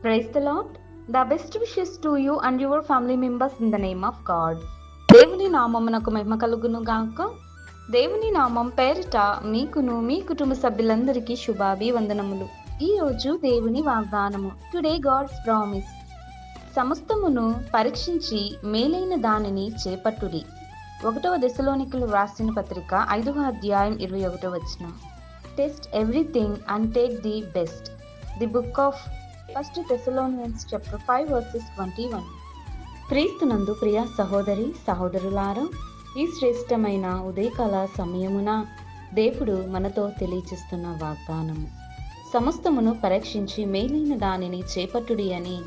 Praise the Lord. The best wishes to you and your family members in the name of God. దేవుని నామమునకు మహిమ కలుగును గాక. దేవుని నామం పేరిట మీకును మీ కుటుంబ సభ్యులందరికీ శుభాభివందనములు. ఈ రోజు దేవుని వాగ్దానము. Today God's promise. సమస్తమును పరీక్షించి మేలైన దానిని చేపట్టుడి. 1వ దశలోనికులు వ్రాసిన పత్రిక 5వ అధ్యాయం 21వ వచనం. Test everything and take the best. The book of 1 Thessalonians chapter 5 verses 21. క్రీస్తునందు ప్రియ సహోదరి సహోదరులారా, ఈ శ్రేష్టమైన ఉదయకాల సమయమున దేవుడు మనతో తెలియచేస్తున్న వాగ్దానము. సమస్తమును పరీక్షించి మేలైన దానిని చేపట్టుడి అని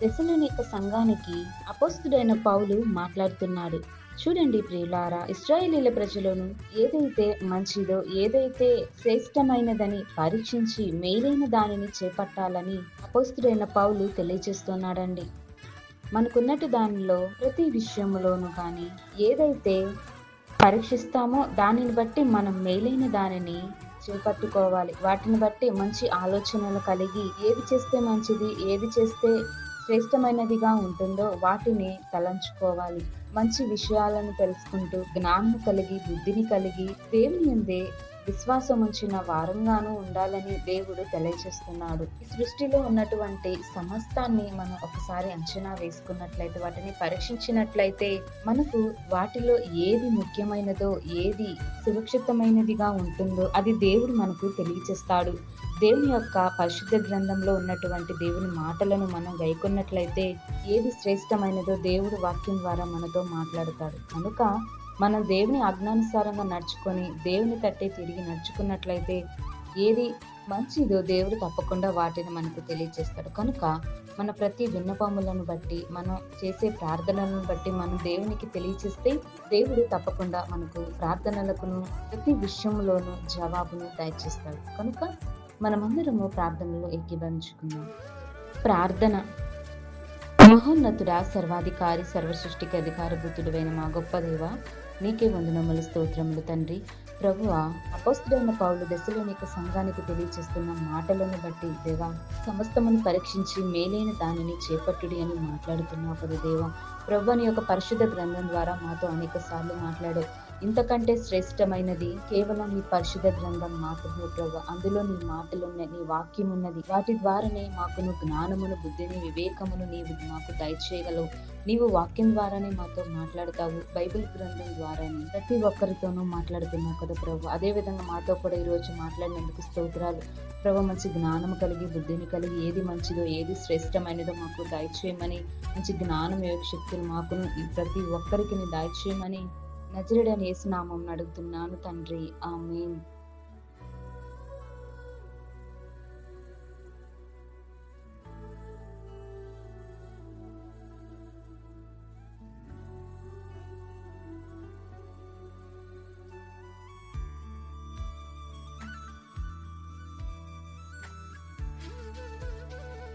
తెస్సలోనిక సంఘానికి అపోస్తుడైన పౌలు మాట్లాడుతున్నాడు. చూడండి ప్రియులారా, ఇశ్రాయేలీల ప్రజలను ఏదైతే మంచిదో, ఏదైతే శ్రేష్టమైనదని పరీక్షించి మేలైన దానిని చేపట్టాలని అపోస్తుడైన పౌలు తెలియజేస్తున్నాడండి. మనకున్నట్టు దానిలో ప్రతి విషయంలోనూ కానీ ఏదైతే పరీక్షిస్తామో దానిని బట్టి మనం మేలైన దానిని చేపట్టుకోవాలి. వాటిని బట్టి మంచి ఆలోచనలు కలిగి ఏది చేస్తే మంచిది, ఏది చేస్తే శ్రేష్టమైనదిగా ఉంటుందో వాటిని తలంచుకోవాలి. మంచి విషయాలను తెలుసుకుంటూ జ్ఞానం కలిగి బుద్ధిని కలిగి దేవుని యందే విశ్వాసం ఉంచిన వారంగానూ ఉండాలని దేవుడు తెలియజేస్తున్నాడు. ఈ సృష్టిలో ఉన్నటువంటి సమస్తాన్ని మనం ఒకసారి అంచనా వేసుకున్నట్లయితే, వాటిని పరీక్షించినట్లయితే మనకు వాటిలో ఏది ముఖ్యమైనదో, ఏది సురక్షితమైనదిగా ఉంటుందో అది దేవుడు మనకు తెలియజేస్తాడు. దేవుని యొక్క పరిశుద్ధ గ్రంథంలో ఉన్నటువంటి దేవుని మాటలను మనం గైకొన్నట్లయితే ఏది శ్రేష్టమైనదో దేవుడు వాక్యం ద్వారా మనతో మాట్లాడతాడు. కనుక మనం దేవుని ఆజ్ఞానుసారంగా నడుచుకొని దేవుని తట్టే తిరిగి నడుచుకున్నట్లయితే ఏది మంచిదో దేవుడు తప్పకుండా వాటిని మనకు తెలియజేస్తాడు. కనుక మన ప్రతి విన్నపములను బట్టి, మనం చేసే ప్రార్థనలను బట్టి మనం దేవునికి తెలియజేస్తే దేవుడు తప్పకుండా మనకు ప్రార్థనలకును ప్రతి విషయంలోనూ జవాబును దయచేస్తాడు. కనుక మనమందరము ప్రార్థనలో ఏకీభవించుకుందాం. ప్రార్థన. మహోన్నతుడా, సర్వాధికారి, సర్వసృష్టికి అధికారభూతుడైన మా గొప్ప దేవ, నీకే వందనములు, స్తోత్రములు తండ్రి. ప్రభువా, అపోస్తుడైన పౌలు తెస్సలోనిక సంఘానికి తెలియజేస్తున్న మాటలను బట్టి దేవా, సమస్తమును పరీక్షించి మేలైన దానిని చేపట్టుడి అని మాట్లాడుతున్నావు కదా దేవా. ప్రభు నీ యొక్క పరిశుద్ధ గ్రంథం ద్వారా మాతో అనేక సార్లు మాట్లాడావు. ఇంతకంటే శ్రేష్టమైనది కేవలం నీ పరిశుద్ధ గ్రంథం మాత్రమే ప్రభు. అందులో నీ మాటలున్నాయి, నీ వాక్యం ఉన్నది. వాటి ద్వారానే మాకును జ్ఞానమును, బుద్ధిని, వివేకమును నీవు మాకు దయచేయగలవు. నీవు వాక్యం ద్వారానే మాతో మాట్లాడతావు. బైబిల్ గ్రంథం ద్వారానే ప్రతి ఒక్కరితోనూ మాట్లాడుతున్నావు కదా ప్రభు. అదే విధంగా మాతో కూడా ఈరోజు మాట్లాడినందుకు స్తోత్రాలు ప్రభు. మంచి జ్ఞానం కలిగి బుద్ధిని కలిగి ఏది మంచిదో, ఏది శ్రేష్టమైనదో మాకు దయచేయమని, మంచి జ్ఞానం, యోగ శక్తులు మాకును ప్రతి ఒక్కరికి దయచేయమని నజరేయుడైన యేసు నామమున అడుగుతున్నాను తండ్రి. ఆమేన్.